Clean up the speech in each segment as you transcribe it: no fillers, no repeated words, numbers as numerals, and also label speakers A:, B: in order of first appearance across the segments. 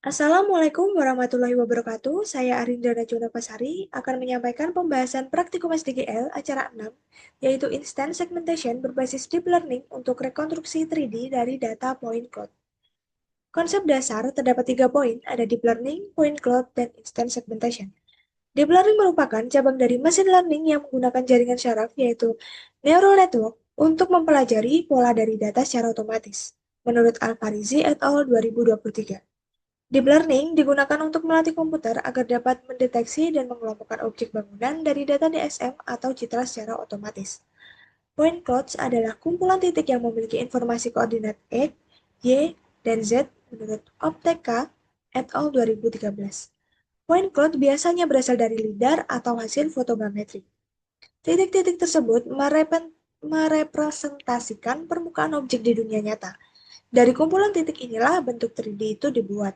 A: Assalamualaikum warahmatullahi wabarakatuh. Saya Arinda Najwa Pasari akan menyampaikan pembahasan praktikum SDGL acara 6, yaitu Instant Segmentation berbasis Deep Learning untuk rekonstruksi 3D dari data point cloud. Konsep dasar terdapat 3 poin, ada Deep Learning, Point Cloud, dan Instant Segmentation. Deep Learning merupakan cabang dari Machine Learning yang menggunakan jaringan syaraf, yaitu Neural Network, untuk mempelajari pola dari data secara otomatis, menurut Alfarizi et al. 2023. Deep learning digunakan untuk melatih komputer agar dapat mendeteksi dan mengelompokkan objek bangunan dari data DSM atau citra secara otomatis. Point clouds adalah kumpulan titik yang memiliki informasi koordinat X, Y, dan Z menurut Opteka et al. 2013. Point cloud biasanya berasal dari lidar atau hasil fotogrametri. Titik-titik tersebut merepresentasikan permukaan objek di dunia nyata. Dari kumpulan titik inilah bentuk 3D itu dibuat.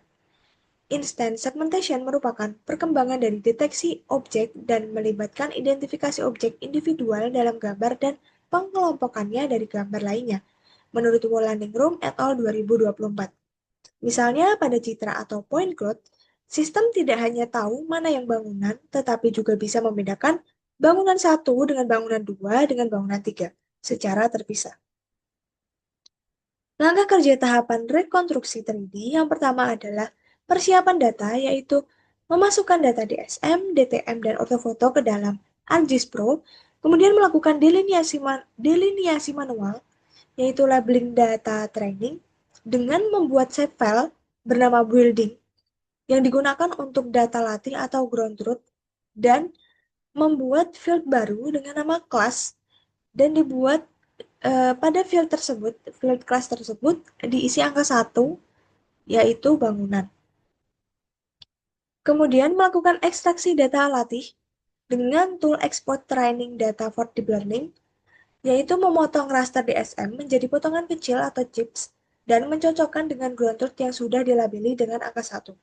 A: Instant segmentation merupakan perkembangan dari deteksi objek dan melibatkan identifikasi objek individual dalam gambar dan pengelompokannya dari gambar lainnya, menurut Wolanding-Room et al. 2024. Misalnya pada citra atau point cloud, sistem tidak hanya tahu mana yang bangunan, tetapi juga bisa membedakan bangunan satu dengan bangunan dua dengan bangunan tiga secara terpisah. Langkah kerja tahapan rekonstruksi 3D yang pertama adalah persiapan data, yaitu memasukkan data DSM, DTM, dan ortofoto ke dalam ArcGIS Pro, kemudian melakukan deliniasi manual, yaitu labeling data training, dengan membuat set file bernama building yang digunakan untuk data latih atau ground truth, dan membuat field baru dengan nama class, dan dibuat pada field class tersebut diisi angka 1, yaitu bangunan. Kemudian melakukan ekstraksi data latih dengan tool export training data for deep learning, yaitu memotong raster DSM menjadi potongan kecil atau chips dan mencocokkan dengan ground truth yang sudah dilabeli dengan angka 1.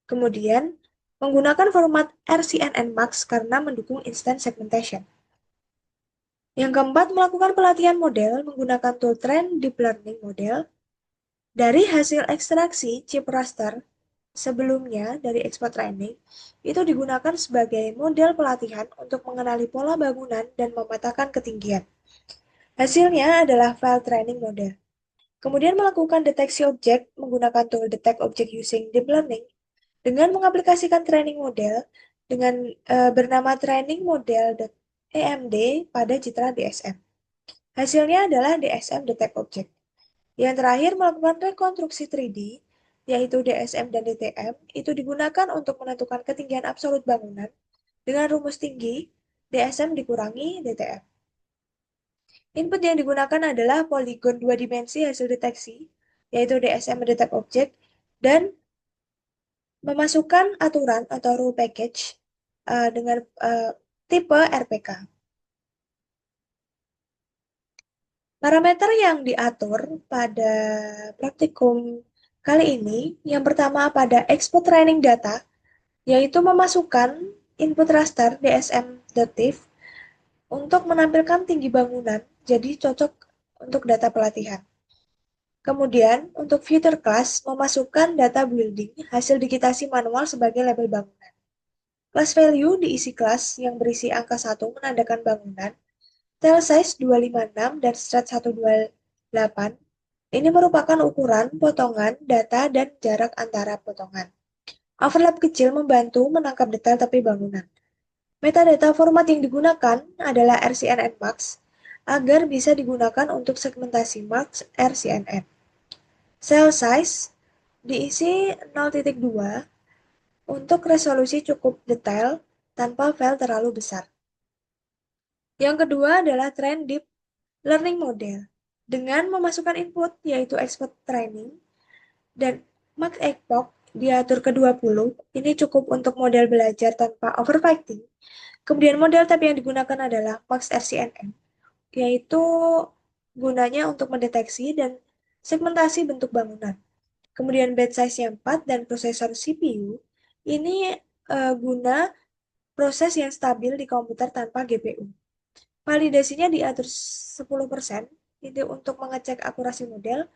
A: Kemudian, menggunakan format RCNN-Max karena mendukung instant segmentation. Yang keempat, melakukan pelatihan model menggunakan tool Train Deep Learning Model. Dari hasil ekstraksi chip raster sebelumnya dari export training, itu digunakan sebagai model pelatihan untuk mengenali pola bangunan dan memetakan ketinggian. Hasilnya adalah file training model. Kemudian melakukan deteksi objek menggunakan tool Detect Object Using Deep Learning dengan mengaplikasikan training model dengan bernama training model.emd pada citra DSM. Hasilnya adalah DSM Detect Object. Yang terakhir, melakukan rekonstruksi 3D, yaitu DSM dan DTM, itu digunakan untuk menentukan ketinggian absolut bangunan dengan rumus tinggi DSM dikurangi DTM. Input yang digunakan adalah poligon 2 dimensi hasil deteksi, yaitu DSM Detect Object, dan memasukkan aturan atau rule package dengan tipe RPK. Parameter yang diatur pada praktikum kali ini, yang pertama pada export training data, yaitu memasukkan input raster DSM.TIFF untuk menampilkan tinggi bangunan, jadi cocok untuk data pelatihan. Kemudian, untuk future class, memasukkan data building hasil digitasi manual sebagai label bangunan. Class value diisi kelas yang berisi angka 1 menandakan bangunan, tile size 256 dan strat 128. Ini merupakan ukuran, potongan, data, dan jarak antara potongan. Overlap kecil membantu menangkap detail tepi bangunan. Metadata format yang digunakan adalah RCNN-Max agar bisa digunakan untuk segmentasi Max RCNN. Cell size diisi 0.2 untuk resolusi cukup detail tanpa file terlalu besar. Yang kedua adalah Train Deep Learning Model. Dengan memasukkan input, yaitu expert training, dan max epoch diatur ke 20, ini cukup untuk model belajar tanpa overfitting. Kemudian model type yang digunakan adalah Max RCNN, yaitu gunanya untuk mendeteksi dan segmentasi bentuk bangunan. Kemudian batch size-nya 4 dan prosesor CPU, ini guna proses yang stabil di komputer tanpa GPU. Validasinya diatur 10%, itu untuk mengecek akurasi model,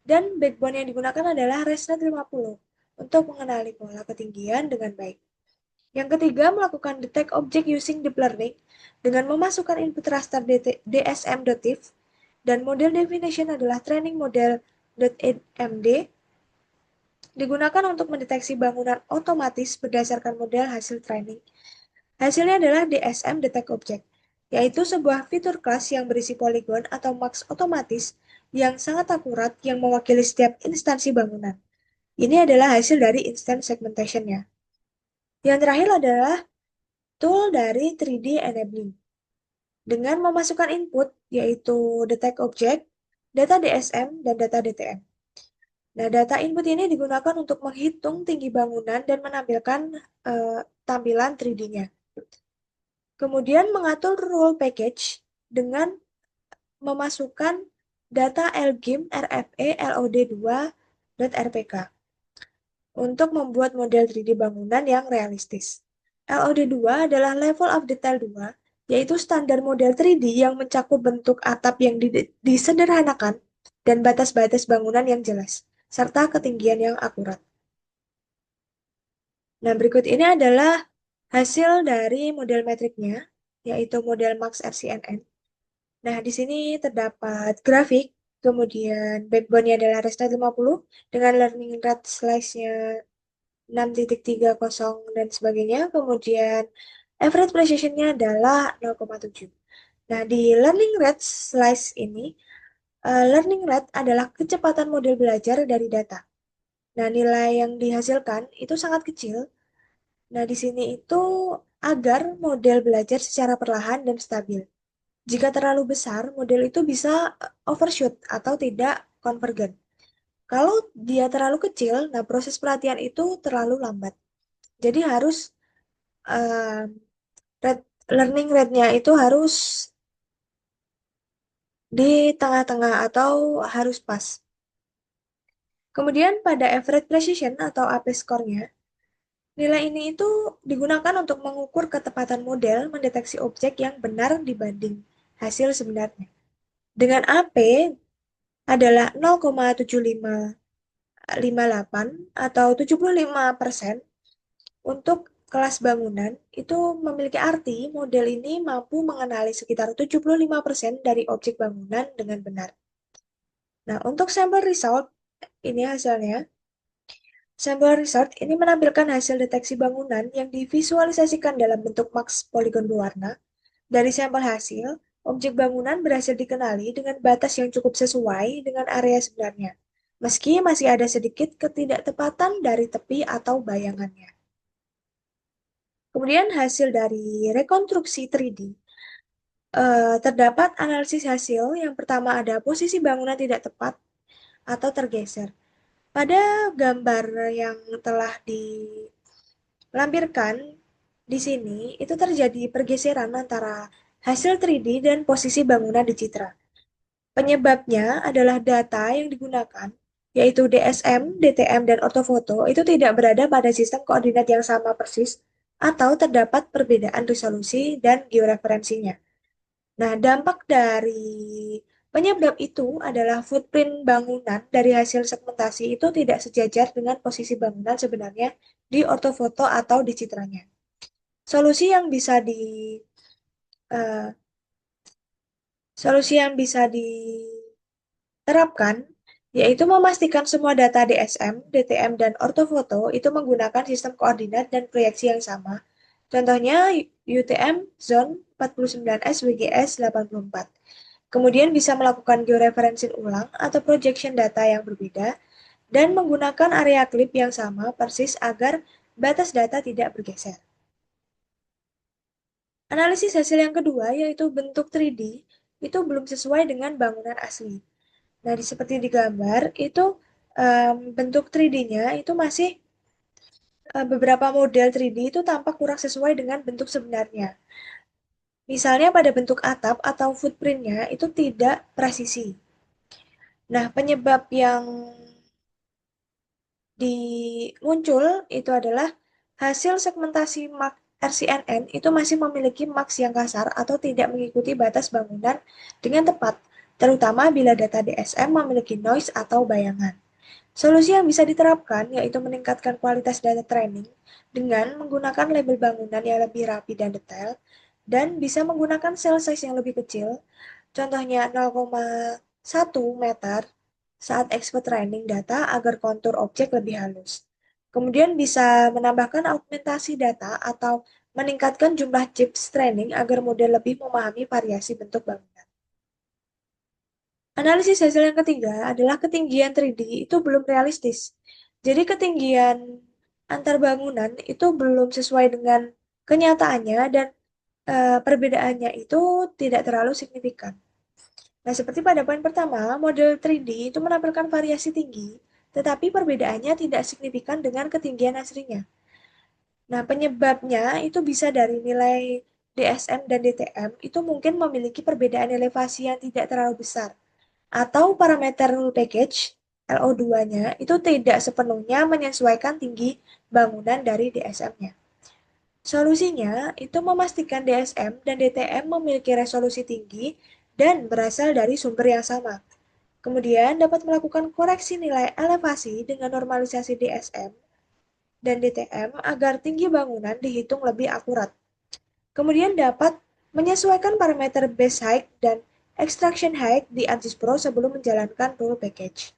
A: dan backbone yang digunakan adalah ResNet 50 untuk mengenali pola ketinggian dengan baik. Yang ketiga, melakukan detect object using deep learning dengan memasukkan input raster DSM.diff dan model definition adalah training model.md digunakan untuk mendeteksi bangunan otomatis berdasarkan model hasil training. Hasilnya adalah DSM Detect Object, yaitu sebuah fitur kelas yang berisi poligon atau max otomatis yang sangat akurat yang mewakili setiap instansi bangunan. Ini adalah hasil dari instance segmentation-nya. Yang terakhir adalah tool dari 3D Enabling. Dengan memasukkan input, yaitu Detect Object, data DSM, dan data DTM. Nah, data input ini digunakan untuk menghitung tinggi bangunan dan menampilkan tampilan 3D-nya. Kemudian mengatur rule package dengan memasukkan data LGIM, RFE, LOD2.rpk untuk membuat model 3D bangunan yang realistis. LOD2 adalah level of detail 2, yaitu standar model 3D yang mencakup bentuk atap yang disederhanakan dan batas-batas bangunan yang jelas, serta ketinggian yang akurat. Nah, berikut ini adalah hasil dari model metriknya, yaitu model Max RCNN. Nah, di sini terdapat grafik, kemudian backbone-nya adalah Resnet 50 dengan learning rate slice-nya 6.30 dan sebagainya. Kemudian average precision-nya adalah 0,7. Nah, di learning rate slice ini, learning rate adalah kecepatan model belajar dari data. Nah, nilai yang dihasilkan itu sangat kecil. Nah, di sini itu agar model belajar secara perlahan dan stabil. Jika terlalu besar, model itu bisa overshoot atau tidak convergent. Kalau dia terlalu kecil, nah proses pelatihan itu terlalu lambat. Jadi harus uh, learning rate-nya itu harus di tengah-tengah atau harus pas. Kemudian pada average precision atau AP score-nya, nilai ini itu digunakan untuk mengukur ketepatan model mendeteksi objek yang benar dibanding hasil sebenarnya. Dengan AP adalah 0,7558 atau 75% untuk kelas bangunan, itu memiliki arti model ini mampu mengenali sekitar 75% dari objek bangunan dengan benar. Nah, untuk sampel result, ini hasilnya. Sampel result ini menampilkan hasil deteksi bangunan yang divisualisasikan dalam bentuk max poligon berwarna. Dari sampel hasil, objek bangunan berhasil dikenali dengan batas yang cukup sesuai dengan area sebenarnya, meski masih ada sedikit ketidaktepatan dari tepi atau bayangannya. Kemudian hasil dari rekonstruksi 3D, terdapat analisis hasil. Yang pertama ada posisi bangunan tidak tepat atau tergeser. Pada gambar yang telah dilampirkan di sini, itu terjadi pergeseran antara hasil 3D dan posisi bangunan di citra. Penyebabnya adalah data yang digunakan, yaitu DSM, DTM, dan ortofoto, itu tidak berada pada sistem koordinat yang sama persis, atau terdapat perbedaan resolusi dan georeferensinya. Nah, dampak dari penyebab itu adalah footprint bangunan dari hasil segmentasi itu tidak sejajar dengan posisi bangunan sebenarnya di ortofoto atau di citranya. Solusi yang bisa di eh, Solusi yang bisa diterapkan yaitu memastikan semua data DSM, DTM, dan ortofoto itu menggunakan sistem koordinat dan proyeksi yang sama. Contohnya UTM Zone 49S WGS 84. Kemudian bisa melakukan georeferencing ulang atau projection data yang berbeda dan menggunakan area clip yang sama persis agar batas data tidak bergeser. Analisis hasil yang kedua yaitu bentuk 3D itu belum sesuai dengan bangunan asli. Nah, seperti di gambar itu bentuk 3D-nya itu masih beberapa model 3D itu tampak kurang sesuai dengan bentuk sebenarnya. Misalnya pada bentuk atap atau footprint-nya itu tidak presisi. Nah, penyebab yang muncul itu adalah hasil segmentasi mark RCNN itu masih memiliki maks yang kasar atau tidak mengikuti batas bangunan dengan tepat, terutama bila data DSM memiliki noise atau bayangan. Solusi yang bisa diterapkan yaitu meningkatkan kualitas data training dengan menggunakan label bangunan yang lebih rapi dan detail, dan bisa menggunakan cell size yang lebih kecil, contohnya 0,1 meter saat expert training data agar kontur objek lebih halus. Kemudian bisa menambahkan augmentasi data atau meningkatkan jumlah chips training agar model lebih memahami variasi bentuk bangunan. Analisis hasil yang ketiga adalah ketinggian 3D itu belum realistis. Jadi ketinggian antar bangunan itu belum sesuai dengan kenyataannya dan perbedaannya itu tidak terlalu signifikan. Nah, seperti pada poin pertama, model 3D itu menampilkan variasi tinggi, tetapi perbedaannya tidak signifikan dengan ketinggian aslinya. Nah, penyebabnya itu bisa dari nilai DSM dan DTM itu mungkin memiliki perbedaan elevasi yang tidak terlalu besar, atau parameter rule package LO2-nya itu tidak sepenuhnya menyesuaikan tinggi bangunan dari DSM-nya. Solusinya itu memastikan DSM dan DTM memiliki resolusi tinggi dan berasal dari sumber yang sama. Kemudian dapat melakukan koreksi nilai elevasi dengan normalisasi DSM dan DTM agar tinggi bangunan dihitung lebih akurat. Kemudian dapat menyesuaikan parameter base height dan extraction height di ArcGIS Pro sebelum menjalankan rule package.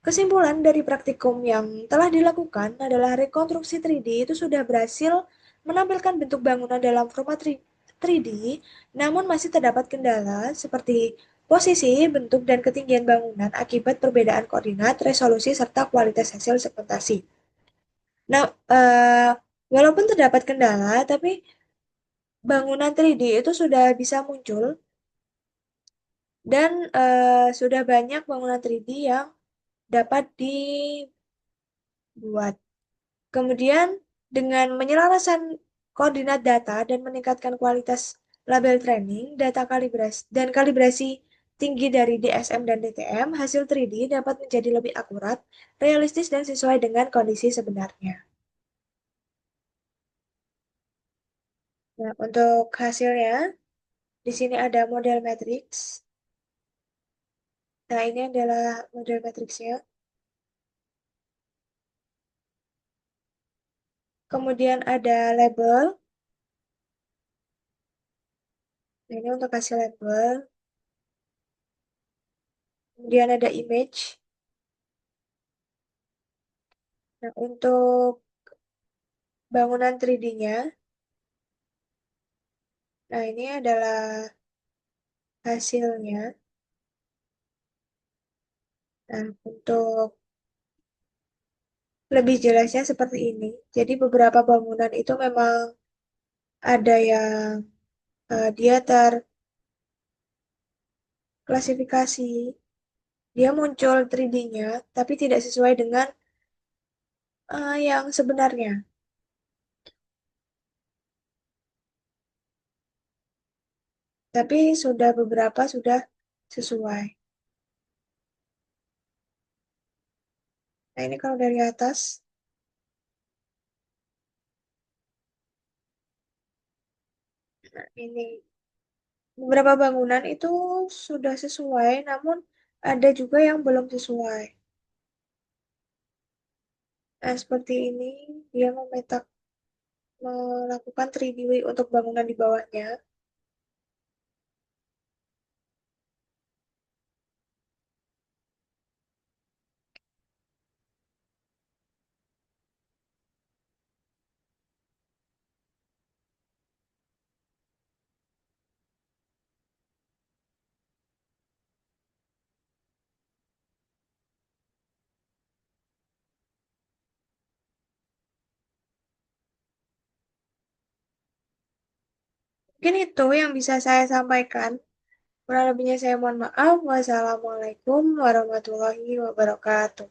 A: Kesimpulan dari praktikum yang telah dilakukan adalah rekonstruksi 3D itu sudah berhasil menampilkan bentuk bangunan dalam format 3D, namun masih terdapat kendala seperti posisi, bentuk, dan ketinggian bangunan akibat perbedaan koordinat, resolusi, serta kualitas hasil segmentasi. Nah, walaupun terdapat kendala, tapi bangunan 3D itu sudah bisa muncul dan sudah banyak bangunan 3D yang dapat dibuat. Kemudian, dengan penyelarasan koordinat data dan meningkatkan kualitas label training, data kalibrasi dan kalibrasi tinggi dari DSM dan DTM, hasil 3D dapat menjadi lebih akurat, realistis, dan sesuai dengan kondisi sebenarnya. Nah, untuk hasilnya, di sini ada model matrix. Nah, ini adalah model matriksnya. Kemudian ada label. Nah, ini untuk hasil label. Kemudian ada image. Nah, untuk bangunan 3D-nya, nah ini adalah hasilnya. Nah, untuk lebih jelasnya seperti ini. Jadi beberapa bangunan itu memang ada yang dia terklasifikasi, dia muncul 3D-nya, tapi tidak sesuai dengan yang sebenarnya. Tapi sudah beberapa sudah sesuai. Nah, ini kalau dari atas, nah ini beberapa bangunan itu sudah sesuai, namun ada juga yang belum sesuai. Nah, seperti ini, dia melakukan 3D untuk bangunan di bawahnya. Mungkin itu yang bisa saya sampaikan. Kurang lebihnya saya mohon maaf. Wassalamualaikum warahmatullahi wabarakatuh.